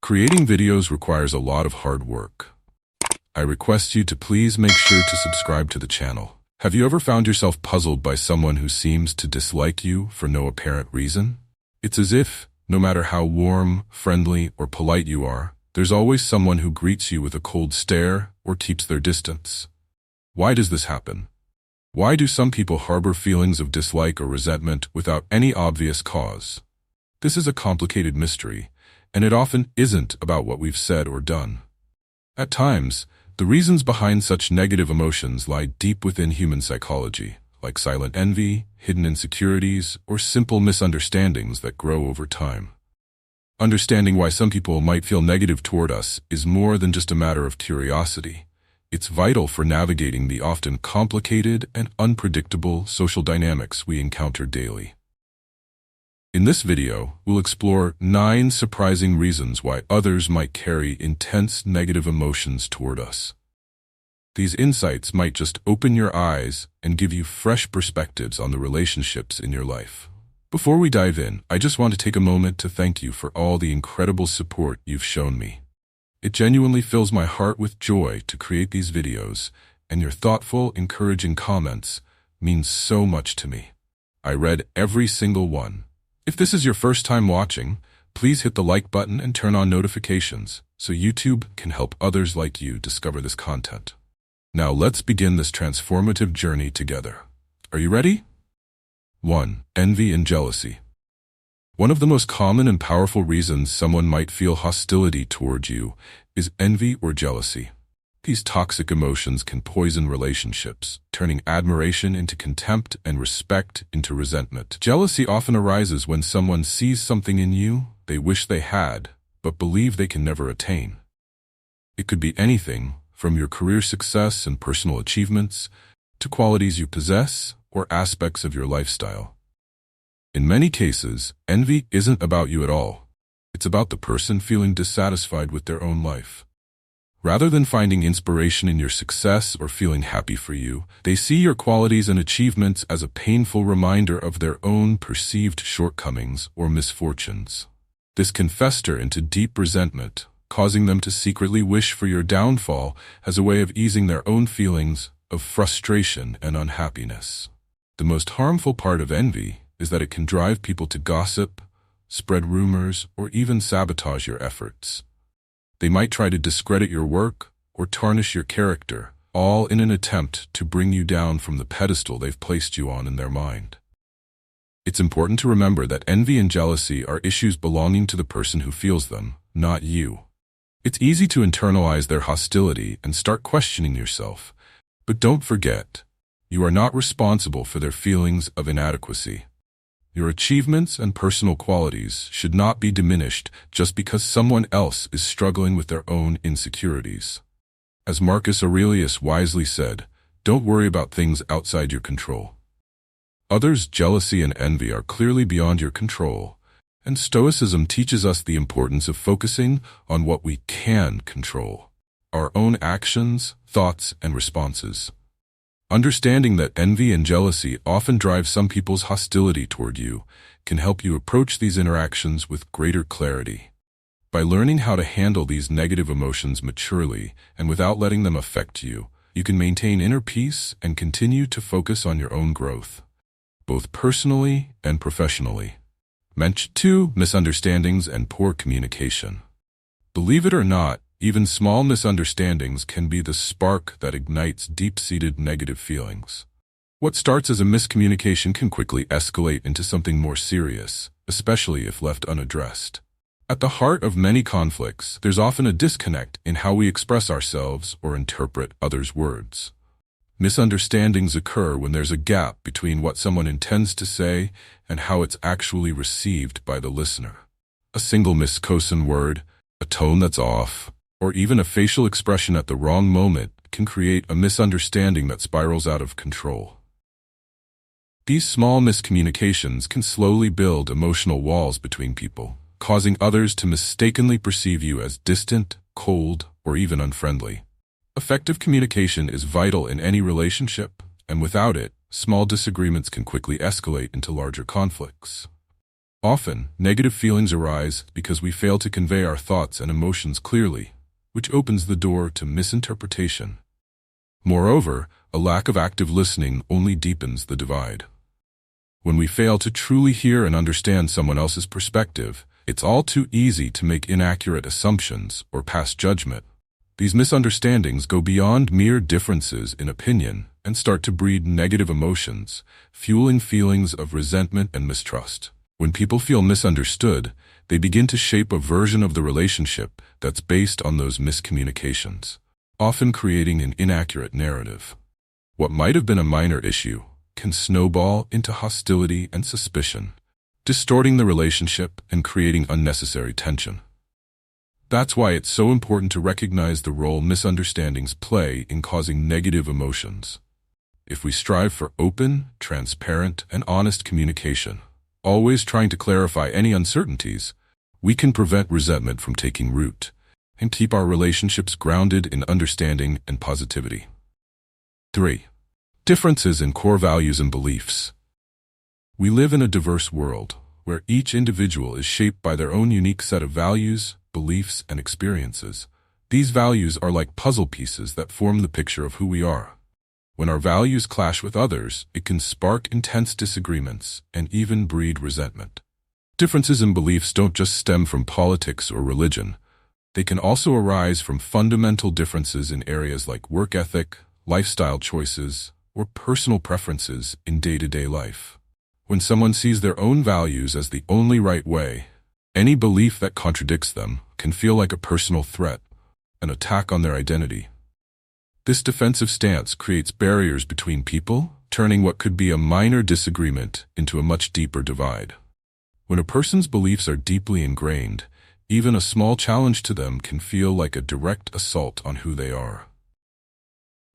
Creating videos requires a lot of hard work. I request you to please make sure to subscribe to the channel. Have you ever found yourself puzzled by someone who seems to dislike you for no apparent reason? It's as if, no matter how warm, friendly, or polite you are, there's always someone who greets you with a cold stare or keeps their distance. Why does this happen? Why do some people harbor feelings of dislike or resentment without any obvious cause? This is a complicated mystery, and it often isn't about what we've said or done. At times, the reasons behind such negative emotions lie deep within human psychology, like silent envy, hidden insecurities, or simple misunderstandings that grow over time. Understanding why some people might feel negative toward us is more than just a matter of curiosity. It's vital for navigating the often complicated and unpredictable social dynamics we encounter daily. In this video, we'll explore 9 surprising reasons why others might carry intense negative emotions toward us. These insights might just open your eyes and give you fresh perspectives on the relationships in your life. Before we dive in, I just want to take a moment to thank you for all the incredible support you've shown me. It genuinely fills my heart with joy to create these videos, and your thoughtful, encouraging comments mean so much to me. I read every single one. If this is your first time watching, please hit the like button and turn on notifications so YouTube can help others like you discover this content. Now let's begin this transformative journey together. Are you ready? 1. Envy and jealousy. One of the most common and powerful reasons someone might feel hostility toward you is envy or jealousy. These toxic emotions can poison relationships, turning admiration into contempt and respect into resentment. Jealousy often arises when someone sees something in you they wish they had, but believe they can never attain. It could be anything from your career success and personal achievements to qualities you possess or aspects of your lifestyle. In many cases, envy isn't about you at all. It's about the person feeling dissatisfied with their own life. Rather than finding inspiration in your success or feeling happy for you, they see your qualities and achievements as a painful reminder of their own perceived shortcomings or misfortunes. This can fester into deep resentment, causing them to secretly wish for your downfall as a way of easing their own feelings of frustration and unhappiness. The most harmful part of envy is that it can drive people to gossip, spread rumors, or even sabotage your efforts. They might try to discredit your work or tarnish your character, all in an attempt to bring you down from the pedestal they've placed you on in their mind. It's important to remember that envy and jealousy are issues belonging to the person who feels them, not you. It's easy to internalize their hostility and start questioning yourself, but don't forget, you are not responsible for their feelings of inadequacy. Your achievements and personal qualities should not be diminished just because someone else is struggling with their own insecurities. As Marcus Aurelius wisely said, don't worry about things outside your control. Others' jealousy and envy are clearly beyond your control, and Stoicism teaches us the importance of focusing on what we can control, our own actions, thoughts, and responses. Understanding that envy and jealousy often drive some people's hostility toward you can help you approach these interactions with greater clarity. By learning how to handle these negative emotions maturely and without letting them affect you, you can maintain inner peace and continue to focus on your own growth, both personally and professionally. 2. Misunderstandings and poor communication. Believe it or not, even small misunderstandings can be the spark that ignites deep-seated negative feelings. What starts as a miscommunication can quickly escalate into something more serious, especially if left unaddressed. At the heart of many conflicts, there's often a disconnect in how we express ourselves or interpret others' words. Misunderstandings occur when there's a gap between what someone intends to say and how it's actually received by the listener. A single mischosen word, a tone that's off, or even a facial expression at the wrong moment can create a misunderstanding that spirals out of control. These small miscommunications can slowly build emotional walls between people, causing others to mistakenly perceive you as distant, cold, or even unfriendly. Effective communication is vital in any relationship, and without it, small disagreements can quickly escalate into larger conflicts. Often, negative feelings arise because we fail to convey our thoughts and emotions clearly, which opens the door to misinterpretation. Moreover, a lack of active listening only deepens the divide. When we fail to truly hear and understand someone else's perspective, it's all too easy to make inaccurate assumptions or pass judgment. These misunderstandings go beyond mere differences in opinion and start to breed negative emotions, fueling feelings of resentment and mistrust. When people feel misunderstood, they begin to shape a version of the relationship that's based on those miscommunications, often creating an inaccurate narrative. What might have been a minor issue can snowball into hostility and suspicion, distorting the relationship and creating unnecessary tension. That's why it's so important to recognize the role misunderstandings play in causing negative emotions. If we strive for open, transparent, and honest communication, always trying to clarify any uncertainties, we can prevent resentment from taking root and keep our relationships grounded in understanding and positivity. 3. Differences in core values and beliefs. We live in a diverse world where each individual is shaped by their own unique set of values, beliefs, and experiences. These values are like puzzle pieces that form the picture of who we are. When our values clash with others, it can spark intense disagreements and even breed resentment. Differences in beliefs don't just stem from politics or religion. They can also arise from fundamental differences in areas like work ethic, lifestyle choices, or personal preferences in day-to-day life. When someone sees their own values as the only right way, any belief that contradicts them can feel like a personal threat, an attack on their identity. This defensive stance creates barriers between people, turning what could be a minor disagreement into a much deeper divide. When a person's beliefs are deeply ingrained, even a small challenge to them can feel like a direct assault on who they are.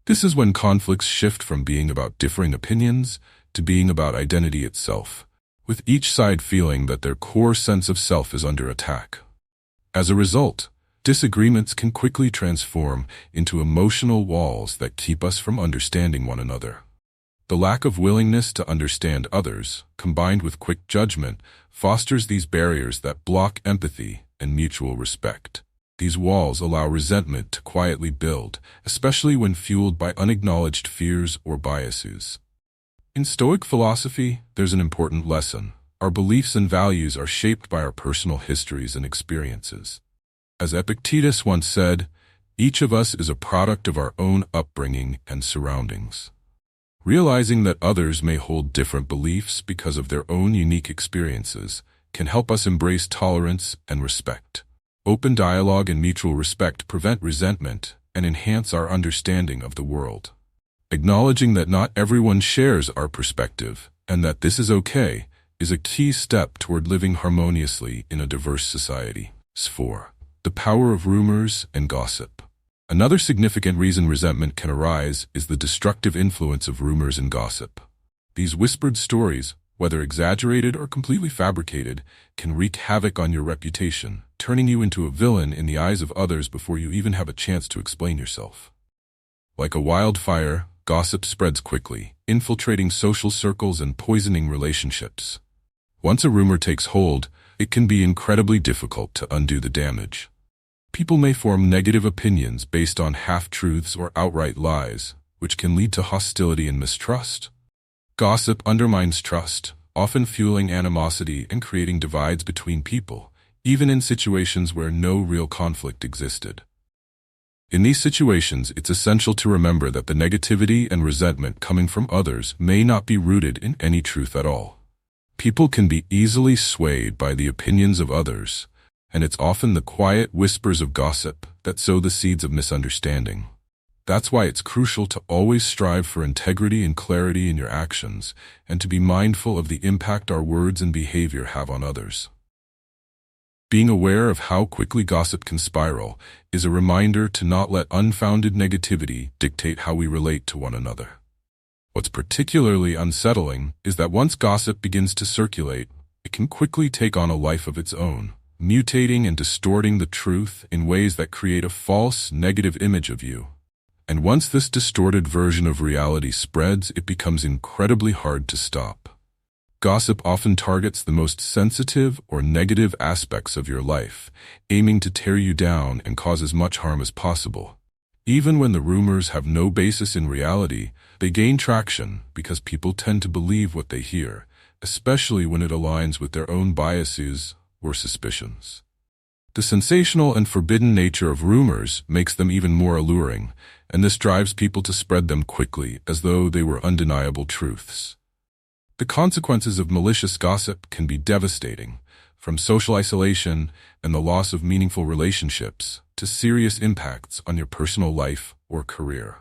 This is when conflicts shift from being about differing opinions to being about identity itself, with each side feeling that their core sense of self is under attack. As a result, disagreements can quickly transform into emotional walls that keep us from understanding one another. The lack of willingness to understand others, combined with quick judgment, fosters these barriers that block empathy and mutual respect. These walls allow resentment to quietly build, especially when fueled by unacknowledged fears or biases. In Stoic philosophy, there's an important lesson. Our beliefs and values are shaped by our personal histories and experiences. As Epictetus once said, each of us is a product of our own upbringing and surroundings. Realizing that others may hold different beliefs because of their own unique experiences can help us embrace tolerance and respect. Open dialogue and mutual respect prevent resentment and enhance our understanding of the world. Acknowledging that not everyone shares our perspective and that this is okay is a key step toward living harmoniously in a diverse society. 4. The power of rumors and gossip. Another significant reason resentment can arise is the destructive influence of rumors and gossip. These whispered stories, whether exaggerated or completely fabricated, can wreak havoc on your reputation, turning you into a villain in the eyes of others before you even have a chance to explain yourself. Like a wildfire, gossip spreads quickly, infiltrating social circles and poisoning relationships. Once a rumor takes hold, it can be incredibly difficult to undo the damage. People may form negative opinions based on half-truths or outright lies, which can lead to hostility and mistrust. Gossip undermines trust, often fueling animosity and creating divides between people, even in situations where no real conflict existed. In these situations, it's essential to remember that the negativity and resentment coming from others may not be rooted in any truth at all. People can be easily swayed by the opinions of others, and it's often the quiet whispers of gossip that sow the seeds of misunderstanding. That's why it's crucial to always strive for integrity and clarity in your actions, and to be mindful of the impact our words and behavior have on others. Being aware of how quickly gossip can spiral is a reminder to not let unfounded negativity dictate how we relate to one another. What's particularly unsettling is that once gossip begins to circulate, it can quickly take on a life of its own, mutating and distorting the truth in ways that create a false, negative image of you. And once this distorted version of reality spreads, it becomes incredibly hard to stop. Gossip often targets the most sensitive or negative aspects of your life, aiming to tear you down and cause as much harm as possible. Even when the rumors have no basis in reality, they gain traction because people tend to believe what they hear, especially when it aligns with their own biases or suspicions. The sensational and forbidden nature of rumors makes them even more alluring, and this drives people to spread them quickly as though they were undeniable truths. The consequences of malicious gossip can be devastating, from social isolation and the loss of meaningful relationships to serious impacts on your personal life or career.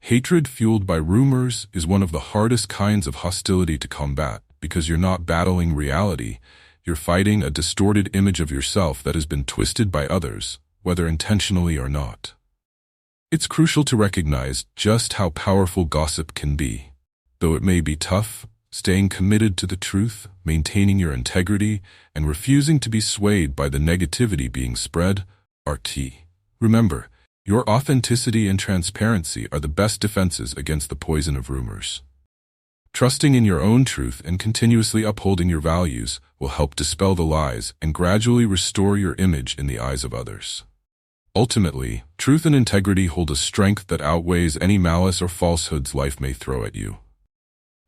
Hatred fueled by rumors is one of the hardest kinds of hostility to combat because you're not battling reality, you're fighting a distorted image of yourself that has been twisted by others, whether intentionally or not. It's crucial to recognize just how powerful gossip can be. Though it may be tough, staying committed to the truth, maintaining your integrity, and refusing to be swayed by the negativity being spread are key. Remember, your authenticity and transparency are the best defenses against the poison of rumors. Trusting in your own truth and continuously upholding your values will help dispel the lies and gradually restore your image in the eyes of others. Ultimately, truth and integrity hold a strength that outweighs any malice or falsehoods life may throw at you.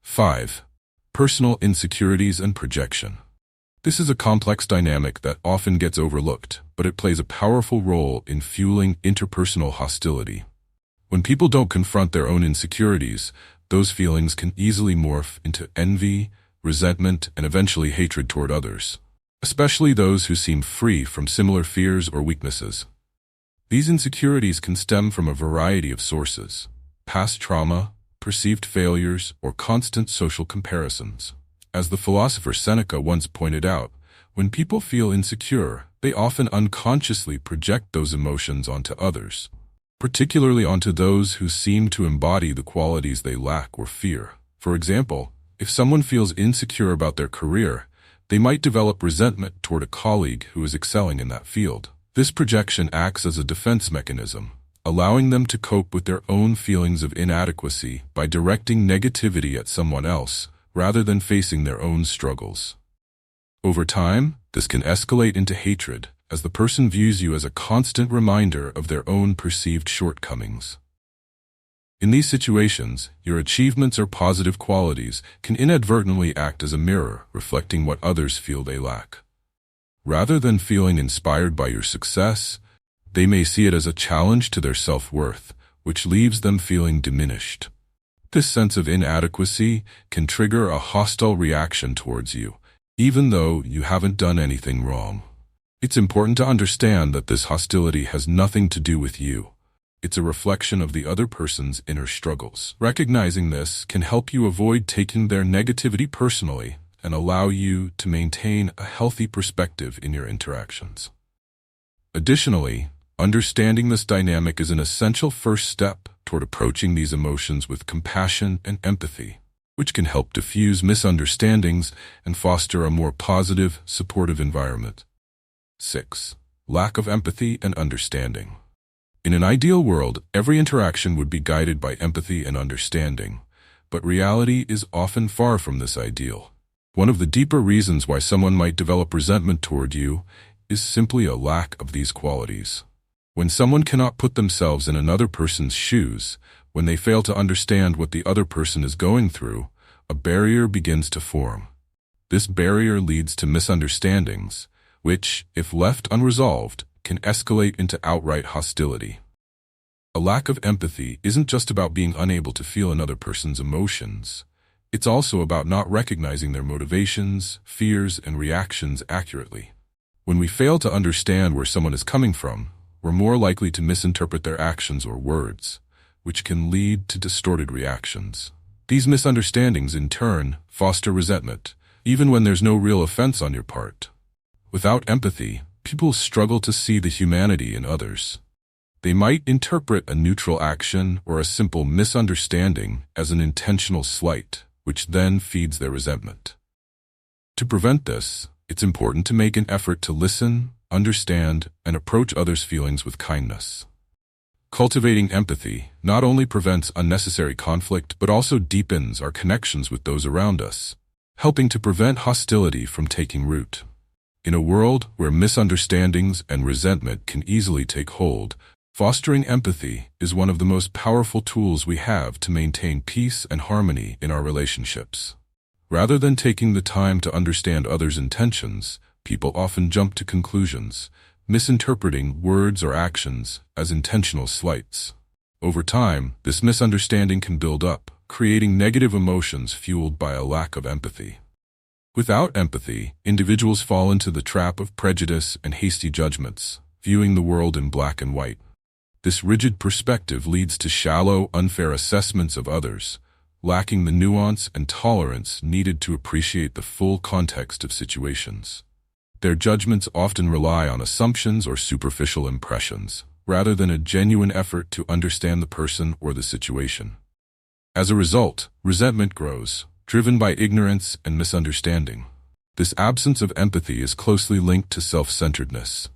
5. Personal insecurities and projection. This is a complex dynamic that often gets overlooked, but it plays a powerful role in fueling interpersonal hostility. When people don't confront their own insecurities, those feelings can easily morph into envy, resentment, and eventually hatred toward others, especially those who seem free from similar fears or weaknesses. These insecurities can stem from a variety of sources: past trauma, perceived failures, or constant social comparisons. As the philosopher Seneca once pointed out, when people feel insecure, they often unconsciously project those emotions onto others, particularly onto those who seem to embody the qualities they lack or fear. For example, if someone feels insecure about their career, they might develop resentment toward a colleague who is excelling in that field. This projection acts as a defense mechanism, allowing them to cope with their own feelings of inadequacy by directing negativity at someone else, rather than facing their own struggles. Over time, this can escalate into hatred, as the person views you as a constant reminder of their own perceived shortcomings. In these situations, your achievements or positive qualities can inadvertently act as a mirror, reflecting what others feel they lack. Rather than feeling inspired by your success, they may see it as a challenge to their self-worth, which leaves them feeling diminished. This sense of inadequacy can trigger a hostile reaction towards you, even though you haven't done anything wrong. It's important to understand that this hostility has nothing to do with you. It's a reflection of the other person's inner struggles. Recognizing this can help you avoid taking their negativity personally and allow you to maintain a healthy perspective in your interactions. Additionally, understanding this dynamic is an essential first step toward approaching these emotions with compassion and empathy, which can help diffuse misunderstandings and foster a more positive, supportive environment. 6. Lack of empathy and understanding. In an ideal world, every interaction would be guided by empathy and understanding, but reality is often far from this ideal. One of the deeper reasons why someone might develop resentment toward you is simply a lack of these qualities. When someone cannot put themselves in another person's shoes, when they fail to understand what the other person is going through, a barrier begins to form. This barrier leads to misunderstandings, which, if left unresolved, can escalate into outright hostility. A lack of empathy isn't just about being unable to feel another person's emotions. It's also about not recognizing their motivations, fears, and reactions accurately. When we fail to understand where someone is coming from, we're more likely to misinterpret their actions or words, which can lead to distorted reactions. These misunderstandings, in turn, foster resentment, even when there's no real offense on your part. Without empathy, people struggle to see the humanity in others. They might interpret a neutral action or a simple misunderstanding as an intentional slight, which then feeds their resentment. To prevent this, it's important to make an effort to listen, understand, and approach others' feelings with kindness. Cultivating empathy not only prevents unnecessary conflict but also deepens our connections with those around us, helping to prevent hostility from taking root. In a world where misunderstandings and resentment can easily take hold, fostering empathy is one of the most powerful tools we have to maintain peace and harmony in our relationships. Rather than taking the time to understand others' intentions, people often jump to conclusions, misinterpreting words or actions as intentional slights. Over time, this misunderstanding can build up, creating negative emotions fueled by a lack of empathy. Without empathy, individuals fall into the trap of prejudice and hasty judgments, viewing the world in black and white. This rigid perspective leads to shallow, unfair assessments of others, lacking the nuance and tolerance needed to appreciate the full context of situations. Their judgments often rely on assumptions or superficial impressions, rather than a genuine effort to understand the person or the situation. As a result, resentment grows, driven by ignorance and misunderstanding. This absence of empathy is closely linked to self-centeredness.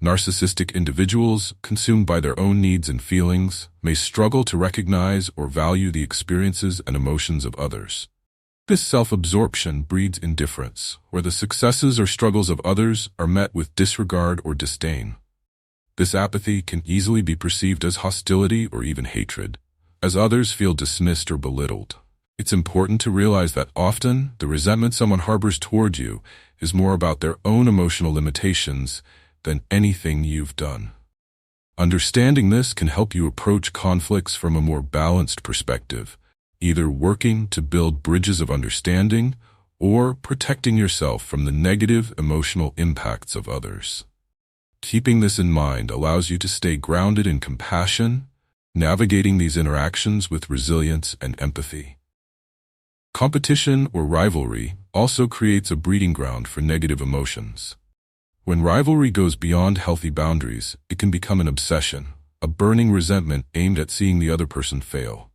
Narcissistic individuals, consumed by their own needs and feelings, may struggle to recognize or value the experiences and emotions of others. This self-absorption breeds indifference, where the successes or struggles of others are met with disregard or disdain. This apathy can easily be perceived as hostility or even hatred, as others feel dismissed or belittled. It's important to realize that often the resentment someone harbors toward you is more about their own emotional limitations than anything you've done. Understanding this can help you approach conflicts from a more balanced perspective, either working to build bridges of understanding or protecting yourself from the negative emotional impacts of others. Keeping this in mind allows you to stay grounded in compassion, navigating these interactions with resilience and empathy. Competition or rivalry also creates a breeding ground for negative emotions. When rivalry goes beyond healthy boundaries, it can become an obsession, a burning resentment aimed at seeing the other person fail.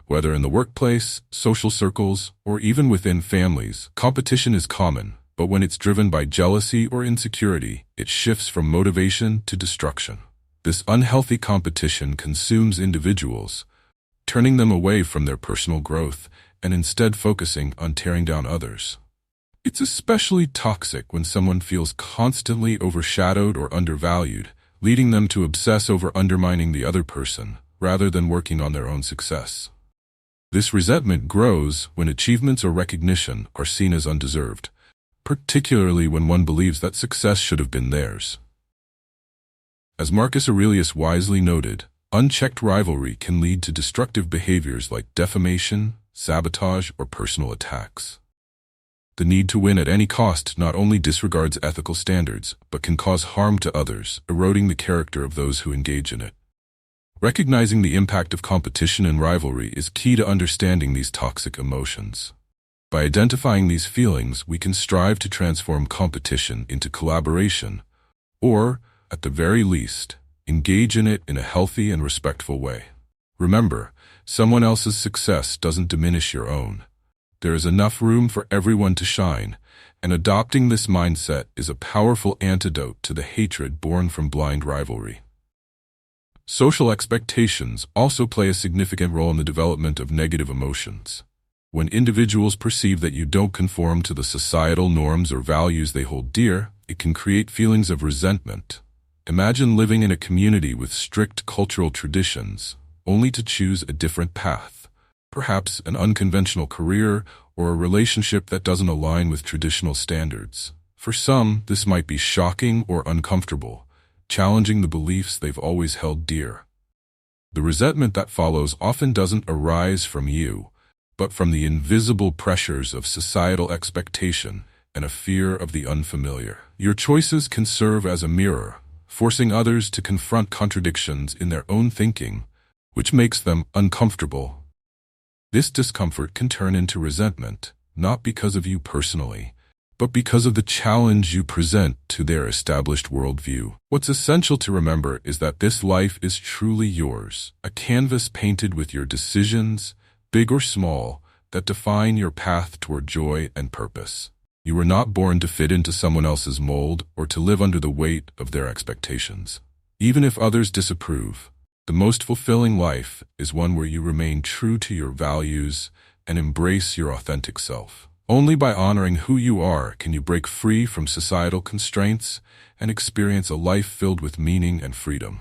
Whether in the workplace, social circles, or even within families, competition is common, but when it's driven by jealousy or insecurity, it shifts from motivation to destruction. This unhealthy competition consumes individuals, turning them away from their personal growth and instead focusing on tearing down others. It's especially toxic when someone feels constantly overshadowed or undervalued, leading them to obsess over undermining the other person rather than working on their own success. This resentment grows when achievements or recognition are seen as undeserved, particularly when one believes that success should have been theirs. As Marcus Aurelius wisely noted, unchecked rivalry can lead to destructive behaviors like defamation, sabotage, or personal attacks. The need to win at any cost not only disregards ethical standards, but can cause harm to others, eroding the character of those who engage in it. Recognizing the impact of competition and rivalry is key to understanding these toxic emotions. By identifying these feelings, we can strive to transform competition into collaboration, or, at the very least, engage in it in a healthy and respectful way. Remember, someone else's success doesn't diminish your own. There is enough room for everyone to shine, and adopting this mindset is a powerful antidote to the hatred born from blind rivalry. Social expectations also play a significant role in the development of negative emotions. When individuals perceive that you don't conform to the societal norms or values they hold dear, it can create feelings of resentment. Imagine living in a community with strict cultural traditions, only to choose a different path, perhaps an unconventional career or a relationship that doesn't align with traditional standards. For some, this might be shocking or uncomfortable, challenging the beliefs they've always held dear. The resentment that follows often doesn't arise from you, but from the invisible pressures of societal expectation and a fear of the unfamiliar. Your choices can serve as a mirror, forcing others to confront contradictions in their own thinking, which makes them uncomfortable. This discomfort can turn into resentment, not because of you personally, but because of the challenge you present to their established worldview. What's essential to remember is that this life is truly yours, a canvas painted with your decisions, big or small, that define your path toward joy and purpose. You were not born to fit into someone else's mold or to live under the weight of their expectations. Even if others disapprove, the most fulfilling life is one where you remain true to your values and embrace your authentic self. Only by honoring who you are can you break free from societal constraints and experience a life filled with meaning and freedom.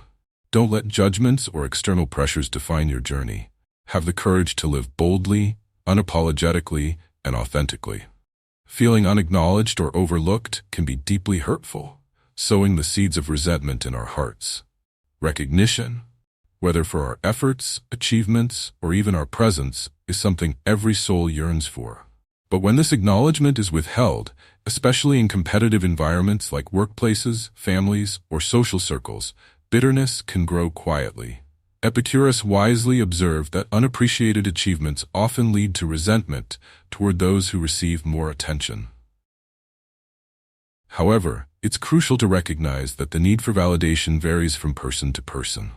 Don't let judgments or external pressures define your journey. Have the courage to live boldly, unapologetically, and authentically. Feeling unacknowledged or overlooked can be deeply hurtful, sowing the seeds of resentment in our hearts. Recognition, whether for our efforts, achievements, or even our presence, is something every soul yearns for. But when this acknowledgement is withheld, especially in competitive environments like workplaces, families, or social circles, bitterness can grow quietly. Epicurus wisely observed that unappreciated achievements often lead to resentment toward those who receive more attention. However, it's crucial to recognize that the need for validation varies from person to person.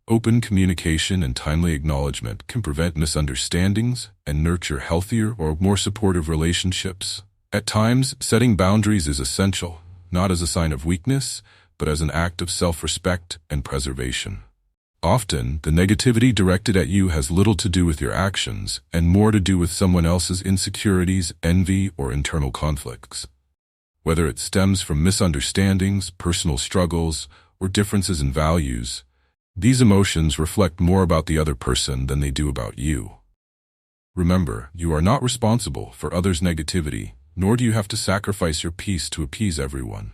Open communication and timely acknowledgement can prevent misunderstandings and nurture healthier or more supportive relationships. At times, setting boundaries is essential, not as a sign of weakness, but as an act of self-respect and preservation. Often, the negativity directed at you has little to do with your actions and more to do with someone else's insecurities, envy, or internal conflicts. Whether it stems from misunderstandings, personal struggles, or differences in values, these emotions reflect more about the other person than they do about you. Remember, you are not responsible for others' negativity, nor do you have to sacrifice your peace to appease everyone.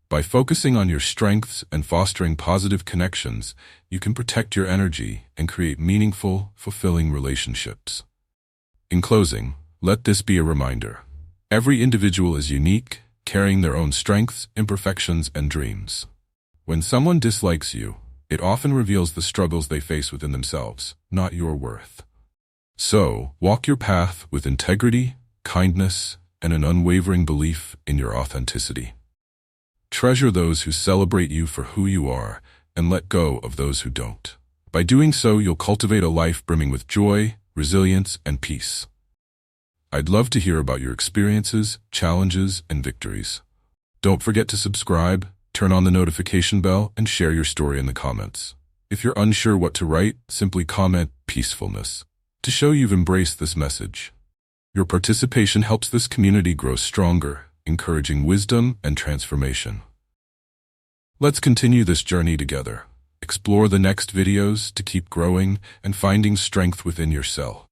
By focusing on your strengths and fostering positive connections, you can protect your energy and create meaningful, fulfilling relationships. In closing, let this be a reminder. Every individual is unique, carrying their own strengths, imperfections, and dreams. When someone dislikes you, it often reveals the struggles they face within themselves, not your worth. So, walk your path with integrity, kindness, and an unwavering belief in your authenticity. Treasure those who celebrate you for who you are, and let go of those who don't. By doing so, you'll cultivate a life brimming with joy, resilience, and peace. I'd love to hear about your experiences, challenges, and victories. Don't forget to subscribe, turn on the notification bell, and share your story in the comments. If you're unsure what to write, simply comment peacefulness to show you've embraced this message. Your participation helps this community grow stronger, encouraging wisdom and transformation. Let's continue this journey together. Explore the next videos to keep growing and finding strength within yourself.